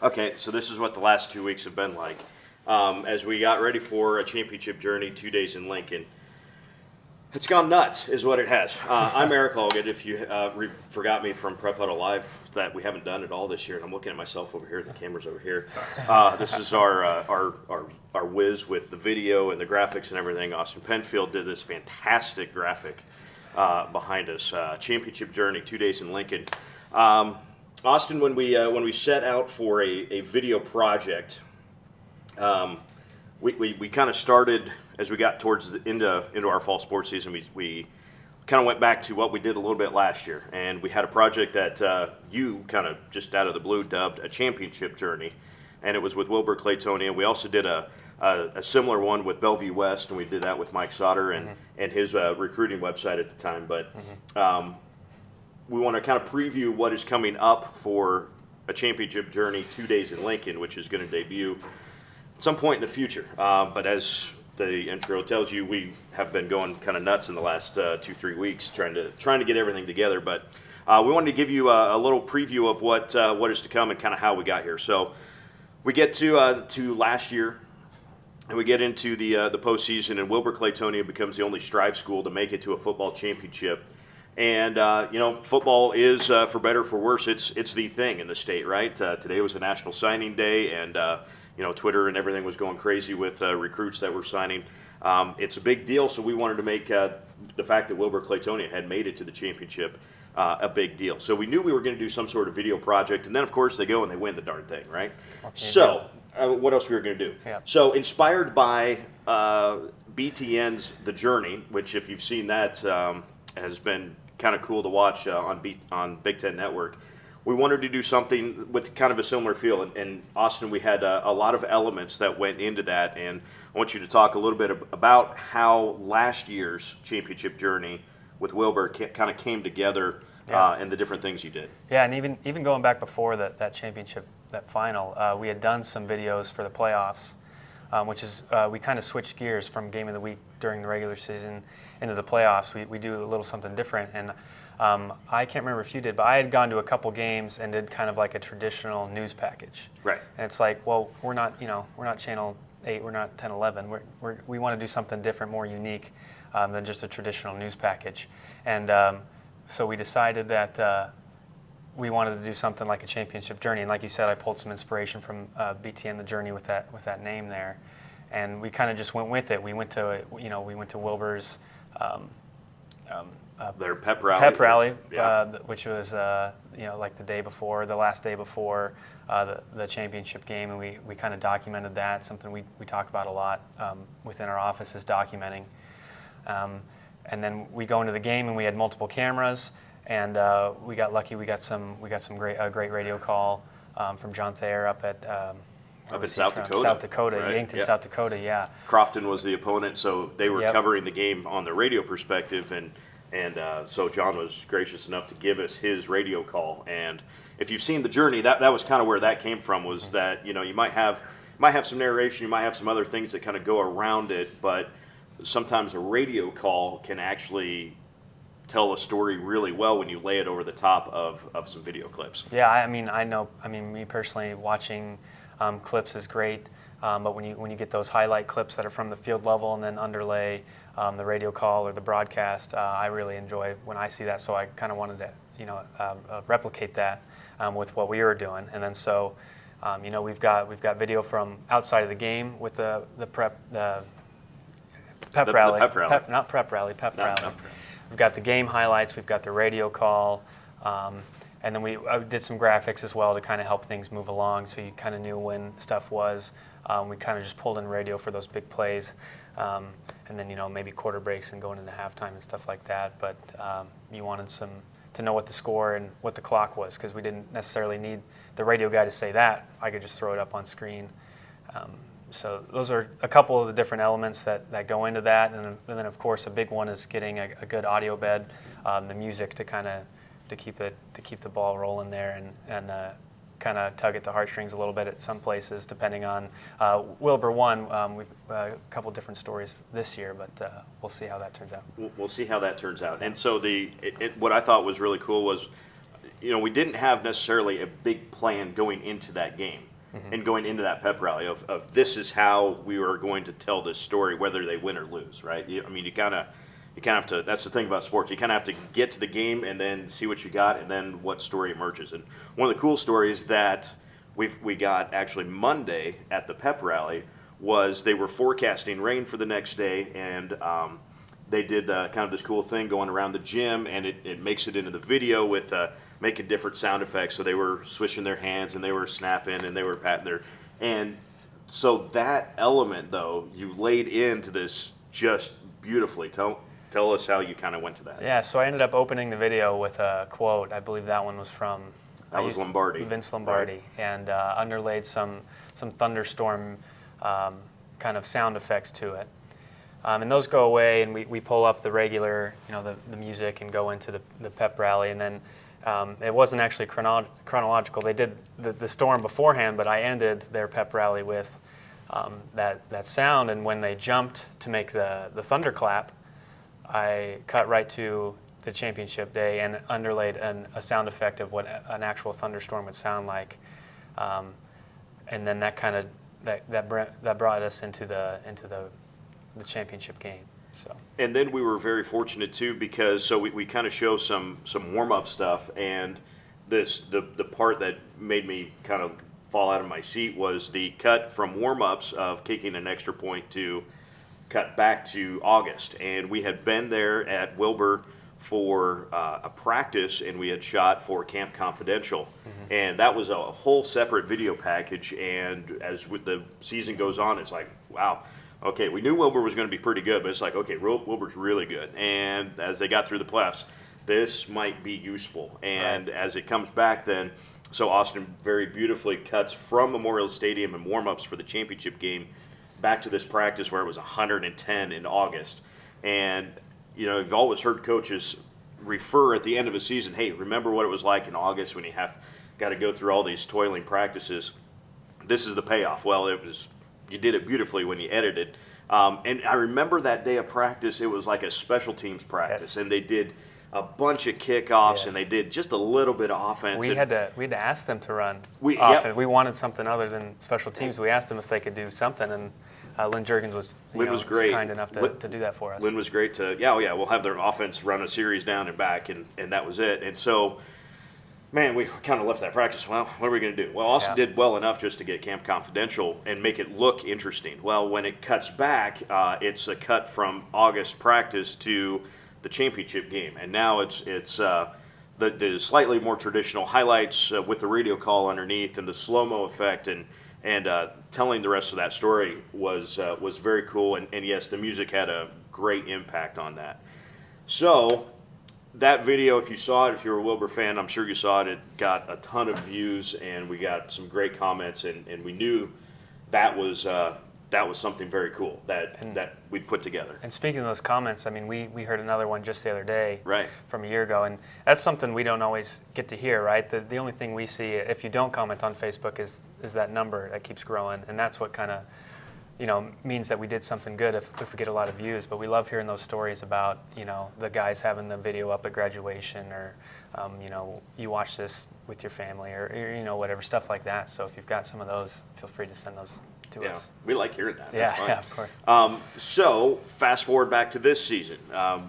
Okay, so this is what the last 2 weeks have been like. As we got ready for a championship journey, 2 days in Lincoln, it's gone nuts, is what it has. I'm Eric Allgood. If you forgot me from Prep Huddle Live, that we haven't done it all this year, and I'm looking at myself over here. The camera's over here. This is our whiz with the video and the graphics and everything. Austin Penfield did this fantastic graphic behind us. Championship Journey, 2 days in Lincoln. Austin, when we set out for a video project, we kind of started as we got towards the into our fall sports season. We kind of went back to what we did a little bit last year, and we had a project that you kind of just out of the blue dubbed a Championship Journey, and it was with Wilbur Claytonia. We also did a similar one with Bellevue West, and we did that with Mike Sauter and his recruiting website at the time. But we want to kind of preview what is coming up for a Championship Journey 2 days in Lincoln, which is going to debut at some point in the future. But as the intro tells you, we have been going kind of nuts in the last 2-3 weeks trying to get everything together. But we wanted to give you a little preview of what is to come and kind of how we got here. So we get to last year, and we get into the postseason, and Wilbur Claytonia becomes the only Striv school to make it to a football championship. And football is, for better or for worse, it's the thing in the state, right? Today was a national signing day, and Twitter and everything was going crazy with recruits that were signing. It's a big deal, so we wanted to make the fact that Wilbur Claytonia had made it to the championship a big deal. So we knew we were going to do some sort of video project, and then, of course, they go and they win the darn thing, right? Okay, so what else we were going to do? Yeah. So inspired by BTN's The Journey, which if you've seen that has been kind of cool to watch on Big Ten Network. We wanted to do something with kind of a similar feel. And Austin, we had a lot of elements that went into that. And I want you to talk a little bit about how last year's Championship Journey with Wilbur kind of came together and the different things you did. Yeah, and even going back before that championship, that final, we had done some videos for the playoffs, which is we kind of switched gears from game of the week during the regular season into the playoffs. We do a little something different. And I can't remember if you did, but I had gone to a couple games and did kind of like a traditional news package. Right. And it's like, well, we're not Channel 8, we're not 10, 11. We want to do something different, more unique than just a traditional news package. And so we decided that we wanted to do something like a Championship Journey. And like you said, I pulled some inspiration from BTN The Journey with that name there, and we kind of just went with it. We went to Wilbur's. Their pep rally, which was like the last day before the championship game, and we kind of documented that. Something we talk about a lot within our office is documenting. And then we go into the game, and we had multiple cameras, and we got lucky. We got some great radio call from John Thayer up at. Up in South Dakota. South Dakota, right? Yankton, yeah. South Dakota, yeah. Crofton was the opponent, so they were covering the game on the radio perspective, and so John was gracious enough to give us his radio call. And if you've seen The Journey, that was kind of where that came from, was that you might have some narration, you might have some other things that kind of go around it, but sometimes a radio call can actually tell a story really well when you lay it over the top of some video clips. Yeah, I mean, me personally, watching clips is great, but when you get those highlight clips that are from the field level and then underlay the radio call or the broadcast, I really enjoy when I see that. So I kind of wanted to replicate that with what we were doing, and then so we've got video from outside of the game with the pep rally. We've got the game highlights. We've got the radio call. And then we did some graphics as well to kind of help things move along, so you kind of knew when stuff was. We kind of just pulled in radio for those big plays, and then maybe quarter breaks and going into halftime and stuff like that. But you wanted to know what the score and what the clock was, because we didn't necessarily need the radio guy to say that. I could just throw it up on screen. So those are a couple of the different elements that go into that, and then of course a big one is getting a good audio bed, the music to kind of to keep the ball rolling there and kind of tug at the heartstrings a little bit at some places, depending on Wilbur won. We've a couple different stories this year, but we'll see how that turns out. We'll see how that turns out. And so what I thought was really cool was, we didn't have necessarily a big plan going into that game. and going into that pep rally of this is how we are going to tell this story, whether they win or lose, right? I mean, you kind of have to. That's the thing about sports. You kind of have to get to the game and then see what you got, and then what story emerges. And one of the cool stories that we got actually Monday at the pep rally was they were forecasting rain for the next day, and they did kind of this cool thing going around the gym, and it makes it into the video with making different sound effects. So they were swishing their hands, and they were snapping, and they were patting their, and so that element though you laid into this just beautifully. Tell us how you kind of went to that. Yeah, so I ended up opening the video with a quote. I believe that one was from Lombardi. Vince Lombardi, right. And underlaid some thunderstorm kind of sound effects to it. And those go away, and we pull up the regular, the music, and go into the pep rally. And then it wasn't actually chronological. They did the storm beforehand, but I ended their pep rally with that sound. And when they jumped to make the thunderclap, I cut right to the championship day and underlaid a sound effect of what an actual thunderstorm would sound like. And then that kind of that brought us into the championship game. So. And then we were very fortunate too, because we kind of show some warm-up stuff, and the part that made me kind of fall out of my seat was the cut from warm-ups of kicking an extra point to cut back to August. And we had been there at Wilbur for a practice, and we had shot for Camp Confidential. Mm-hmm. And that was a whole separate video package. And as with the season goes on, it's like, wow, okay, we knew Wilbur was going to be pretty good, but it's like, okay, Wilbur's really good. And as they got through the playoffs, this might be useful. And right. As it comes back then, so Austin very beautifully cuts from Memorial Stadium and warm-ups for the championship game back to this practice where it was 110 in August. And, you've always heard coaches refer at the end of a season, hey, remember what it was like in August when you got to go through all these toiling practices. This is the payoff. Well, you did it beautifully when you edited. And I remember that day of practice, it was like a special teams practice. Yes. And they did a bunch of kickoffs, yes. And they did just a little bit of offense. We had to ask them to run offense. Yep. We wanted something other than special teams. We asked them if they could do something, and Lynn Jergens was great. Kind enough to do that for us. Lynn was great to, we'll have their offense run a series down and back, and that was it. And so, man, we kind of left that practice. Well, what are we going to do? Well, Austin did well enough just to get Camp Confidential and make it look interesting. Well, when it cuts back, it's a cut from August practice to the championship game. And now it's the slightly more traditional highlights with the radio call underneath and the slow-mo effect, and telling the rest of that story was very cool. And yes, the music had a great impact on that. So that video, if you saw it, if you're a Wilbur fan, I'm sure you saw it. It got a ton of views, and we got some great comments, and we knew that was something very cool that we put together. And speaking of those comments, I mean, we heard another one just the other day, right, from a year ago, and that's something we don't always get to hear, right? The only thing we see if you don't comment on Facebook is that number that keeps growing, and that's what kind of means that we did something good if we get a lot of views. But we love hearing those stories about the guys having the video up at graduation, or you watch this with your family, or whatever, stuff like that. So if you've got some of those, feel free to send those to us. We like hearing that. That's fun. Yeah, of course. So fast forward back to this season.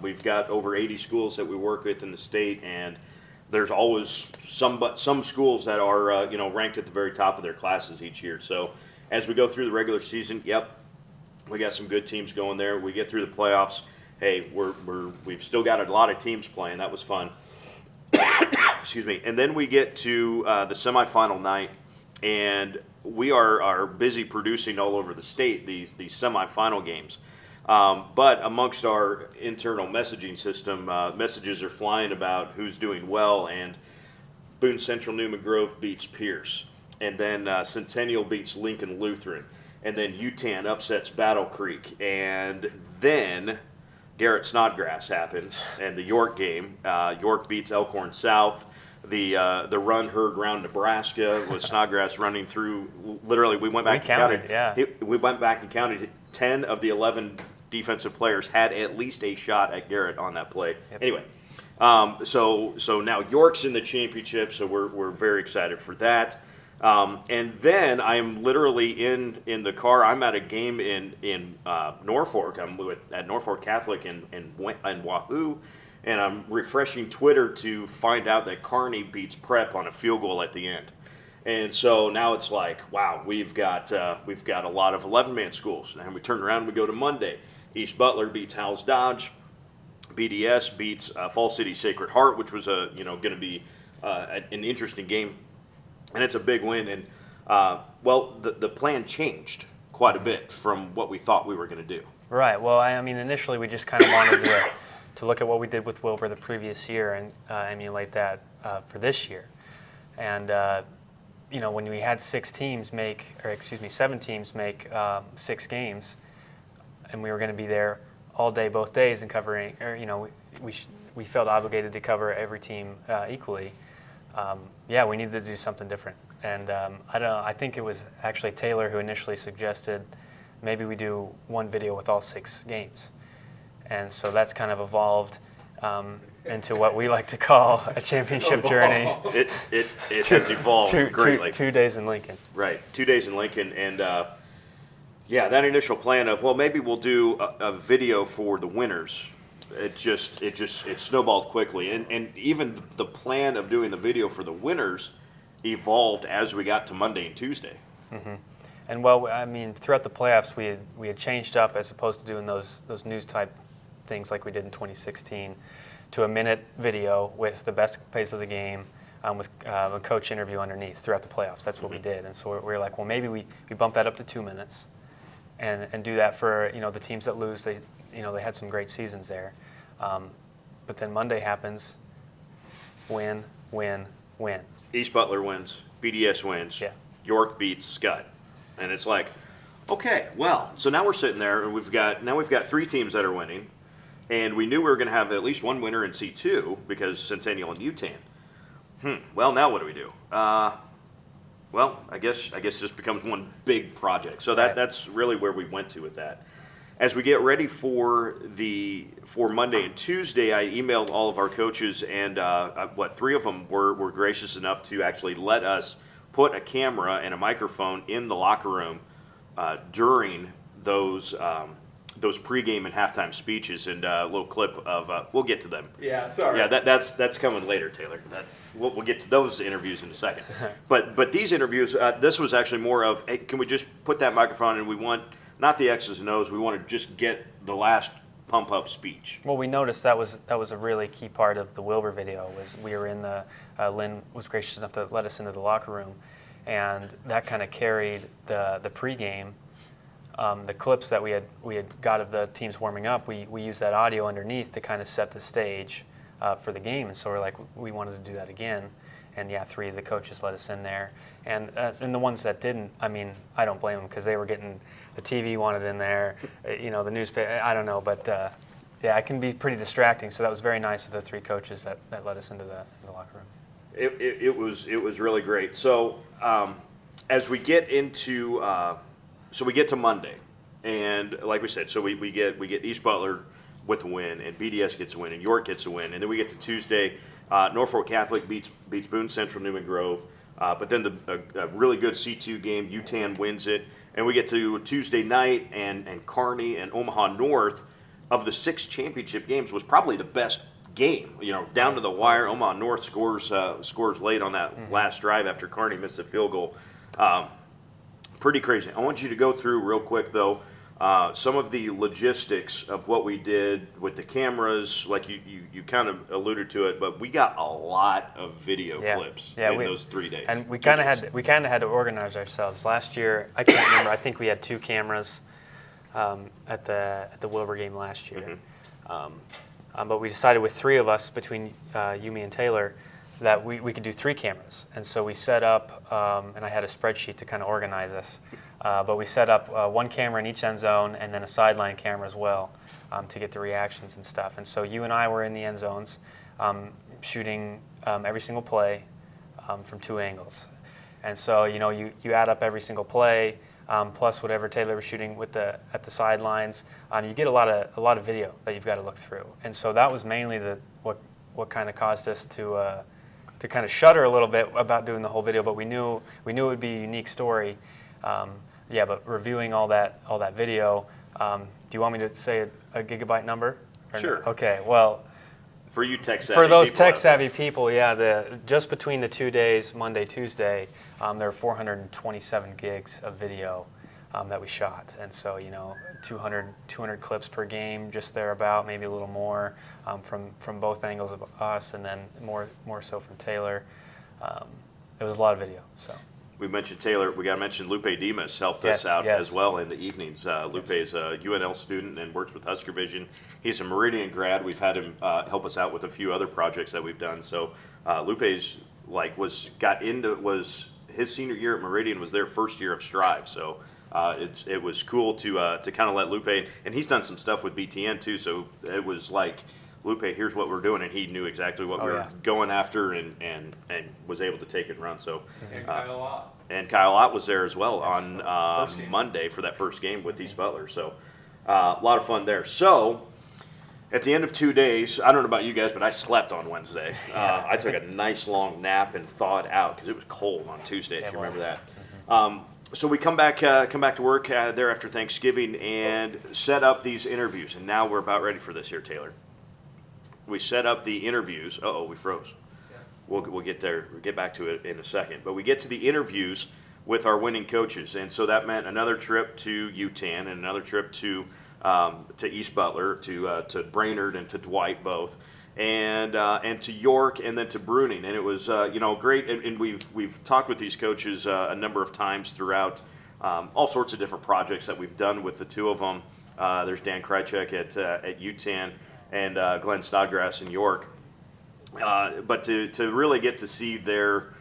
We've got over 80 schools that we work with in the state, and there's always some schools that are ranked at the very top of their classes each year. So as we go through the regular season, we got some good teams going there. We get through the playoffs. Hey, we've still got a lot of teams playing. That was fun. Excuse me. And then we get to the semifinal night, and we are busy producing all over the state these semifinal games. But amongst our internal messaging system, messages are flying about who's doing well, and Boone Central Newman Grove beats Pierce, and then Centennial beats Lincoln Lutheran, and then UTAN upsets Battle Creek, and then Garrett Snodgrass happens, and the York game, York beats Elkhorn South. The run heard round Nebraska with Snodgrass running through. Literally, we went back and counted. Yeah. We went back and counted 10 of the 11 defensive players had at least a shot at Garrett on that play. Yep. Anyway, so now York's in the championship, so we're very excited for that. And then I'm literally in the car. I'm at a game in Norfolk. I'm at Norfolk Catholic in Wahoo, and I'm refreshing Twitter to find out that Kearney beats Prep on a field goal at the end. And so now it's like, wow, we've got a lot of 11-man schools. And we turn around and we go to Monday. East Butler beats Howells Dodge. BDS beats Fall City Sacred Heart, which was going to be an interesting game, and it's a big win. And the plan changed quite a bit from what we thought we were going to do. Right. Well, I mean, initially we just kind of wanted to look at what we did with Wilbur the previous year and emulate that for this year. And when we had 7 teams make 6 games, and we were going to be there all day, both days, and covering, or we felt obligated to cover every team equally. We needed to do something different, and I think it was actually Taylor who initially suggested maybe we do one video with all 6 games, and so that's kind of evolved into what we like to call a championship journey. It has evolved greatly. 2 days in Lincoln. Right, 2 days in Lincoln, and that initial plan of, well, maybe we'll do a video for the winners. It snowballed quickly, and even the plan of doing the video for the winners evolved as we got to Monday and Tuesday. Mm-hmm. And well, I mean, throughout the playoffs, we had changed up, as opposed to doing those news type things like we did in 2016, to a minute video with the best plays of the game, with a coach interview underneath throughout the playoffs. That's what we did, and so we were like, well, maybe we bump that up to 2 minutes, and do that for the teams that lose. They had some great seasons there, but then Monday happens, win. East Butler wins, BDS wins, yeah. York beats Scott, and it's like, okay, well, so now we're sitting there and we've got 3 teams that are winning, and we knew we were going to have at least one winner in C2 because Centennial and UTAN. Well, now what do we do? Well, I guess this becomes one big project. So that's really where we went to with that. As we get ready for Monday and Tuesday, I emailed all of our coaches, and 3 of them were gracious enough to actually let us put a camera and a microphone in the locker room during those pregame and halftime speeches, and a little clip of we'll get to them. Yeah, sorry. Yeah, that's coming later, Taylor. We'll get to those interviews in a second. But these interviews, this was actually more of, hey, can we just put that microphone, and we want not the X's and O's, we want to just get the last pump up speech. Well, we noticed that was a really key part of the Wilbur video. Was we were in the Lynn was gracious enough to let us into the locker room, and that kind of carried the pregame. The clips that we had got of the teams warming up, we used that audio underneath to kind of set the stage for the game, and so we're like, we wanted to do that again, and 3 of the coaches let us in there, and the ones that didn't, I mean, I don't blame them, because they were getting, the TV wanted in there, the newspaper, I don't know, but it can be pretty distracting, so that was very nice of the 3 coaches that let us into the locker room. It was really great. So as we get into so we get to Monday, and like we said, so we get East Butler with a win, and BDS gets a win, and York gets a win, and then we get to Tuesday, Norfolk Catholic beats Boone Central Newman Grove, but then a really good C2 game, UTAN wins it, and we get to Tuesday night, and Kearney and Omaha North, of the 6 championship games, was probably the best game, down to the wire. Omaha North scores late on that last drive after Kearney missed a field goal. Pretty crazy. I want you to go through real quick, though, some of the logistics of what we did with the cameras. Like you kind of alluded to it, but we got a lot of video clips in those 3 days. And we kind of had to organize ourselves. Last year, I can't remember. I think we had 2 cameras at the Wilbur game last year. But we decided with 3 of us, between you, me, and Taylor, that we could do 3 cameras. And so we set up, and I had a spreadsheet to kind of organize us, but we set up 1 camera in each end zone, and then a sideline camera as well, to get the reactions and stuff. And so you and I were in the end zones, shooting every single play from 2 angles. And so you add up every single play, plus whatever Taylor was shooting at the sidelines. You get a lot of video that you've got to look through. And so that was mainly what kind of caused us to to kind of shudder a little bit about doing the whole video, but we knew it would be a unique story. But reviewing all that video, do you want me to say a gigabyte number? Sure. No? Okay. Well, for you tech-savvy for those people tech-savvy people, just between the 2 days, Monday, Tuesday, there were 427 gigs of video that we shot, and so 200 clips per game, just thereabout, maybe a little more from both angles of us, and then more so from Taylor. It was a lot of video. So we mentioned Taylor. We got to mention Lupe Dimas helped us out as well in the evenings. Lupe is a UNL student and works with Husker Vision. He's a Meridian grad. We've had him help us out with a few other projects that we've done. So Lupe's his senior year at Meridian was their first year of Striv. So it was cool to kind of let Lupe, and he's done some stuff with BTN too. So it was like, Lupe, here's what we're doing, and he knew exactly what we were going after, and was able to take it and run. So, and Kyle Ott was there as well on Monday for that first game with East Butler. So, a lot of fun there. So, at the end of 2 days, I don't know about you guys, but I slept on Wednesday. I took a nice long nap and thawed out because it was cold on Tuesday. If you remember that. So we come back to work there after Thanksgiving and set up these interviews, and now we're about ready for this here, Taylor. We set up the interviews. We froze. Yeah. We'll get there. We'll get back to it in a second. But we get to the interviews with our winning coaches, and so that meant another trip to UTAN and another trip to East Butler, to Brainerd and to Dwight both, and to York and then to Bruning. And it was great. And we've talked with these coaches a number of times throughout all sorts of different projects that we've done with the two of them. There's Dan Krychek at UTAN. And Glenn Snodgrass in York, but to really get to see their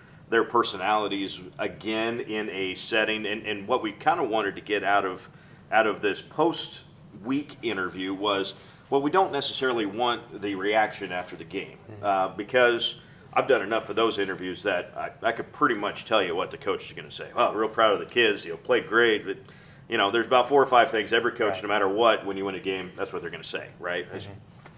personalities again in a setting, and what we kind of wanted to get out of this post-week interview was, well, we don't necessarily want the reaction after the game, because I've done enough of those interviews that I could pretty much tell you what the coach is going to say. Well, real proud of the kids, played great, but there's about 4 or 5 things every coach, no matter what, when you win a game, that's what they're going to say, right?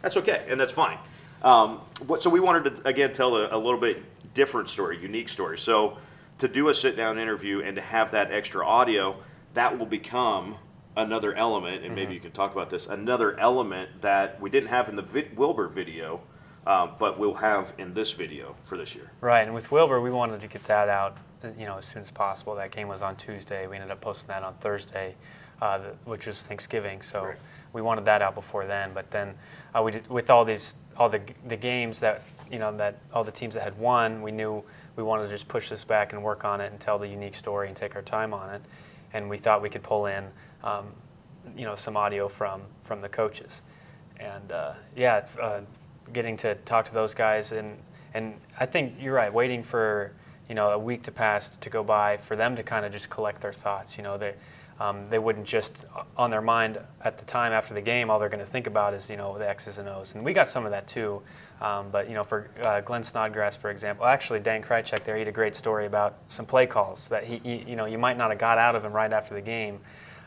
That's okay, and that's fine. So we wanted to, again, tell a little bit different story, unique story. So to do a sit-down interview and to have that extra audio, that will become another element, and maybe you can talk about this, another element that we didn't have in the Wilbur video, but we'll have in this video for this year. Right, and with Wilbur, we wanted to get that out as soon as possible. That game was on Tuesday. We ended up posting that on Thursday, which was Thanksgiving. So we wanted that out before then. But then we did, with all the games that that all the teams that had won, we knew we wanted to just push this back and work on it and tell the unique story and take our time on it. And we thought we could pull in some audio from the coaches, and getting to talk to those guys, and I think you're right. Waiting for a week to pass to go by for them to kind of just collect their thoughts. They wouldn't just on their mind at the time after the game. All they're going to think about is the X's and O's, and we got some of that too. But for Glenn Snodgrass, for example, actually Dan Krychek there, he had a great story about some play calls that he you might not have got out of him right after the game,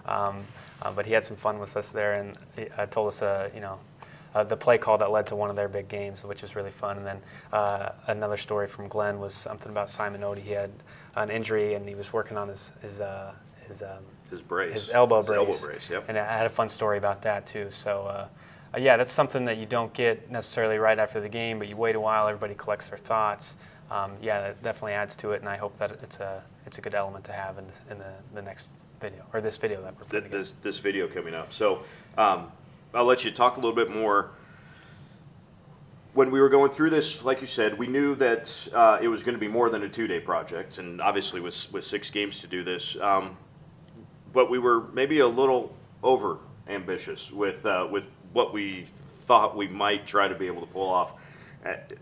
but he had some fun with us there, and he told us the play call that led to one of their big games, which was really fun. And then another story from Glenn was something about Simon Odie. He had an injury and he was working on his brace, his elbow brace. Elbow brace, yep. And I had a fun story about that too. So that's something that you don't get necessarily right after the game, but you wait a while, everybody collects their thoughts. That definitely adds to it, and I hope that it's a good element to have in the next video, or this video that we're putting together. This video coming up. So I'll let you talk a little bit more. When we were going through this, like you said, we knew that it was going to be more than a 2-day project, and obviously with 6 games to do this. But we were maybe a little over ambitious with what we thought we might try to be able to pull off.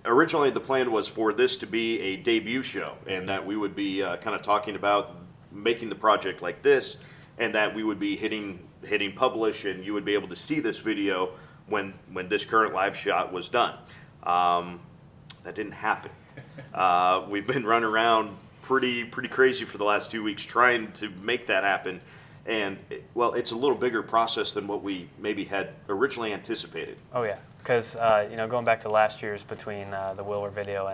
Originally, the plan was for this to be a debut show, and that we would be kind of talking about making the project like this, and that we would be hitting publish, and you would be able to see this video when this current live shot was done. That didn't happen. We've been running around pretty crazy for the last 2 weeks trying to make that happen, and it's a little bigger process than what we maybe had originally anticipated. Oh yeah, because going back to last year's between the Wilbur video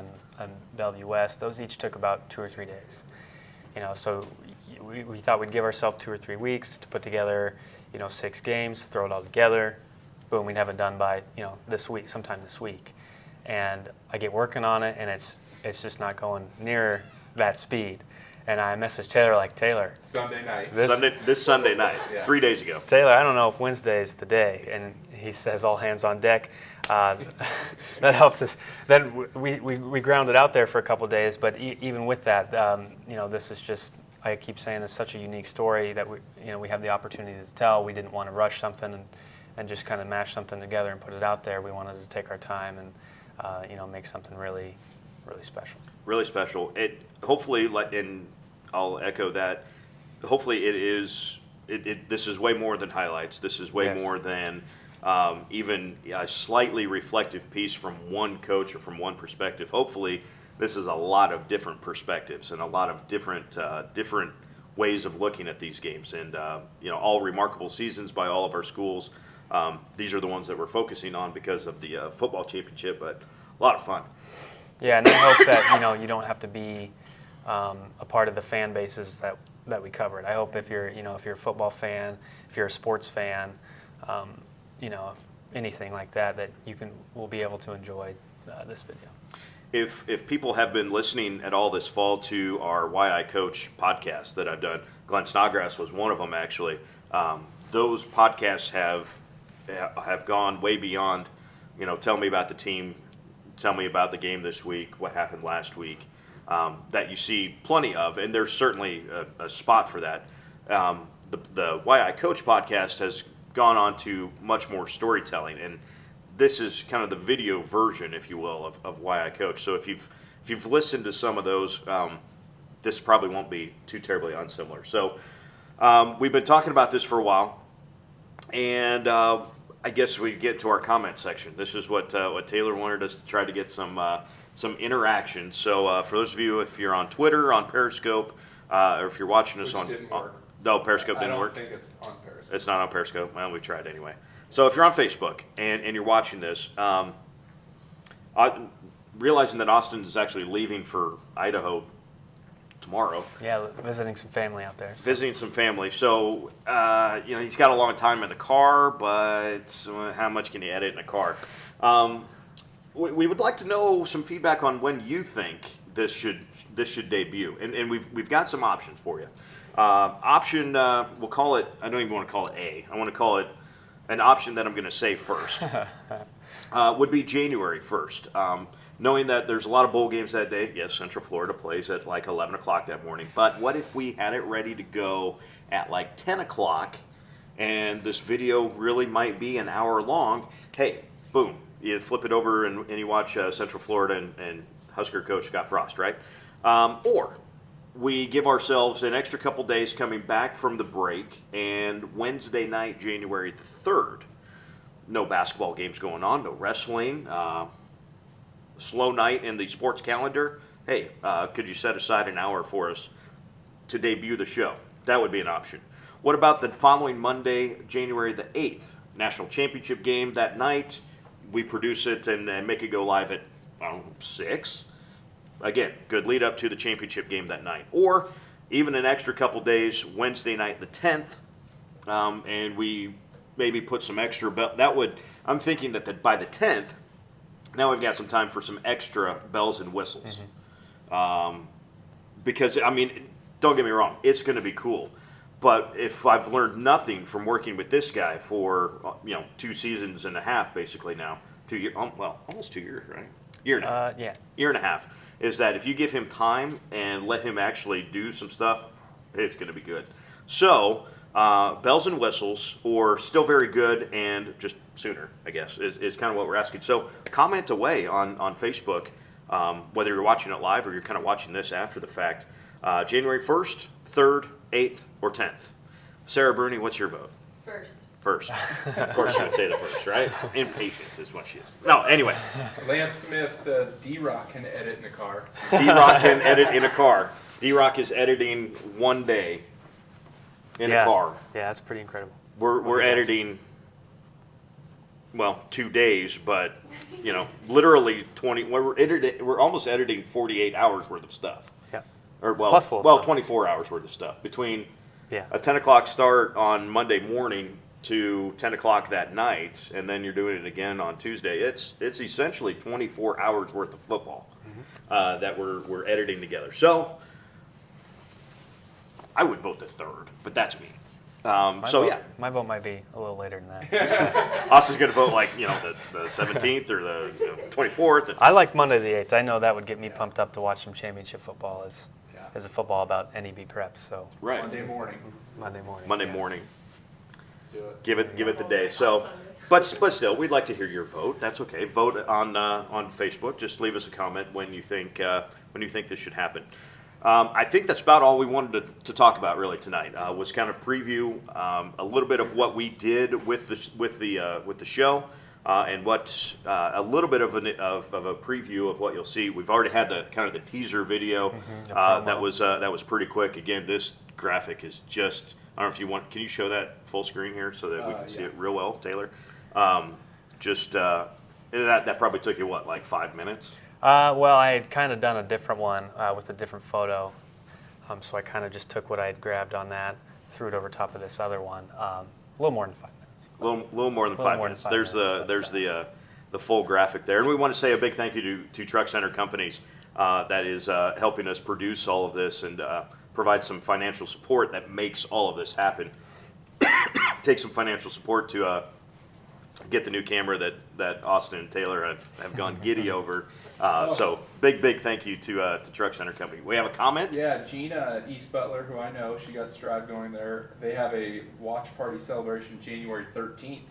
Bellevue West, those each took about 2 or 3 days. So we thought we'd give ourselves 2 or 3 weeks to put together, 6 games, throw it all together. Boom, we'd have it done by, this week, sometime this week. And I get working on it, and it's just not going near that speed. And I messaged Taylor, like, Taylor. Sunday night. This Sunday night, Yeah. 3 days ago. Taylor, I don't know if Wednesday's the day. And he says, all hands on deck. That helped us. Then we ground it out there for a couple of days. But even with that, this is just, I keep saying, it's such a unique story that we have the opportunity to tell. We didn't want to rush something and just kind of mash something together and put it out there. We wanted to take our time and make something really, really special. Really special. It hopefully, and I'll echo that. Hopefully, it is. This is way more than highlights. This is way Yes. more than even a slightly reflective piece from one coach or from one perspective. Hopefully, this is a lot of different perspectives and a lot of different ways of looking at these games. And all remarkable seasons by all of our schools. These are the ones that we're focusing on because of the football championship, but a lot of fun. Yeah, and I hope that you don't have to be a part of the fan bases that we covered. I hope if you're a football fan, if you're a sports fan, anything like that will be able to enjoy this video. If people have been listening at all this fall to our Why I Coach podcast that I've done, Glenn Snodgrass was one of them actually. Those podcasts have gone way beyond, tell me about the team, tell me about the game this week, what happened last week, that you see plenty of, and there's certainly a spot for that. The Why I Coach podcast has gone on to much more storytelling, and this is kind of the video version, if you will, of Why I Coach. So if you've listened to some of those, this probably won't be too terribly unsimilar. So we've been talking about this for a while, and I guess we get to our comment section. This is what Taylor wanted us to try to get some interaction. So for those of you, if you're on Twitter, on Periscope, or if you're watching us Which didn't work. No, Periscope didn't work. I don't think it's on Periscope. It's not on Periscope. Well, we tried anyway. So if you're on Facebook and you're watching this, realizing that Austin is actually leaving for Idaho tomorrow. Yeah, visiting some family out there. Visiting some family. So, he's got a long time in the car, but how much can you edit in a car? We would like to know some feedback on when you think this should debut, and we've got some options for you. Option, we'll call it. I don't even want to call it A. I want to call it an option that I'm going to say first. Would be January 1st. Knowing that there's a lot of bowl games that day. Yes, Central Florida plays at like 11 o'clock that morning. But what if we had it ready to go at like 10 o'clock, and this video really might be an hour long? Hey, boom. You flip it over and you watch Central Florida and Husker coach Scott Frost, right? Or we give ourselves an extra couple days coming back from the break, and Wednesday night, January the 3rd, no basketball games going on, no wrestling, slow night in the sports calendar. Hey, could you set aside an hour for us to debut the show? That would be an option. What about the following Monday, January the 8th, national championship game that night? We produce it and make it go live at 6. Again, good lead up to the championship game that night. Or even an extra couple days, Wednesday night the 10th, and we maybe put some extra I'm thinking that by the 10th, now we've got some time for some extra bells and whistles. Mm-hmm. Because, don't get me wrong, it's going to be cool. But if I've learned nothing from working with this guy for 2 seasons and a half, basically now, 2 years, almost 2 years, right? Year and a half. Yeah. Year and a half. Is that if you give him time and let him actually do some stuff, it's going to be good. So, bells and whistles, or still very good and just sooner, I guess, is kind of what we're asking. So, comment away on Facebook, whether you're watching it live or you're kind of watching this after the fact. January 1st, 3rd, 8th, or 10th. Sarah Bruni, what's your vote? First. Of course you would say the first, right? Impatient is what she is. No, anyway. Lance Smith says D-Rock can edit in a car. D-Rock can edit in a car. D-Rock is editing one day in a car. Yeah, that's pretty incredible. We're editing 2 days, but literally 20. We're almost editing 48 hours worth of stuff. Yeah. Or Plus a little stuff. 24 hours worth of stuff between Yeah. a 10 o'clock start on Monday morning to 10 o'clock that night, and then you're doing it again on Tuesday. It's essentially 24 hours worth of football that we're editing together. So I would vote the third, but that's me. My vote might be a little later than that. Austin's going to vote the 17th or the 24th. I like Monday the 8th. I know that would get me pumped up to watch some championship football as a football about NEB preps. So Right. Monday morning. Monday morning. Monday yes. morning. Let's do it. Give it the day. So, but still, we'd like to hear your vote. That's okay. Vote on Facebook. Just leave us a comment when you think this should happen. I think that's about all we wanted to talk about really tonight. Was kind of preview a little bit of what we did with the show, and what a little bit of a preview of what you'll see. We've already had the kind of the teaser video that was pretty quick. Again, this graphic is just. I don't know if you want. Can you show that full screen here so that we can see it real well, Taylor? That probably took you like 5 minutes. Well, I had kind of done a different one with a different photo, so I kind of just took what I had grabbed on that, threw it over top of this other one. A little more than 5 minutes. Little more than 5 minutes. There's the full graphic there, and we want to say a big thank you to Truck Center Companies that is helping us produce all of this and provide some financial support that makes all of this happen. Take some financial support to get the new camera that Austin and Taylor have gone giddy over. So big thank you to Truck Center Company. We have a comment? Yeah, Gina at East Butler, who I know, she got Striv going there. They have a watch party celebration January 13th.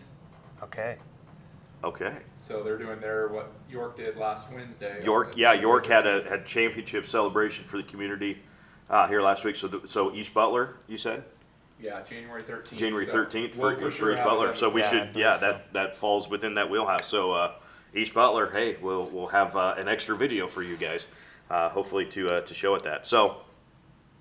Okay. Okay. So they're doing what York did last Wednesday. York had championship celebration for the community here last week. So East Butler, you said? Yeah, January 13th. January 13th we'll for sure East have Butler. them. So we should, that falls within that wheelhouse. So East Butler, hey, we'll have an extra video for you guys, hopefully to show at that. So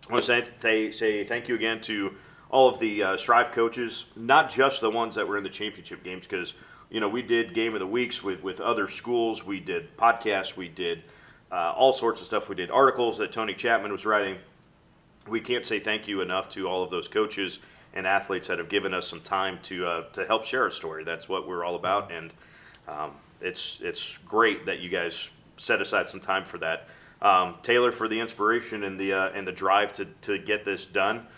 I want to say thank you again to all of the Striv coaches, not just the ones that were in the championship games, because we did game of the weeks with other schools. We did podcasts. We did all sorts of stuff. We did articles that Tony Chapman was writing. We can't say thank you enough to all of those coaches and athletes that have given us some time to help share a story. That's what we're all about, and it's great that you guys set aside some time for that. Taylor, for the inspiration and the drive to get this done.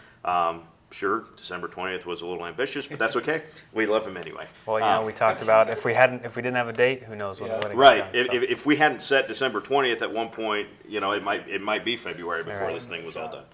Sure, December 20th was a little ambitious, but that's okay. We love him anyway. Well, we talked about if we didn't have a date, who knows what would have right. done, If we hadn't set December 20th at one point, it might be February before this thing was all done.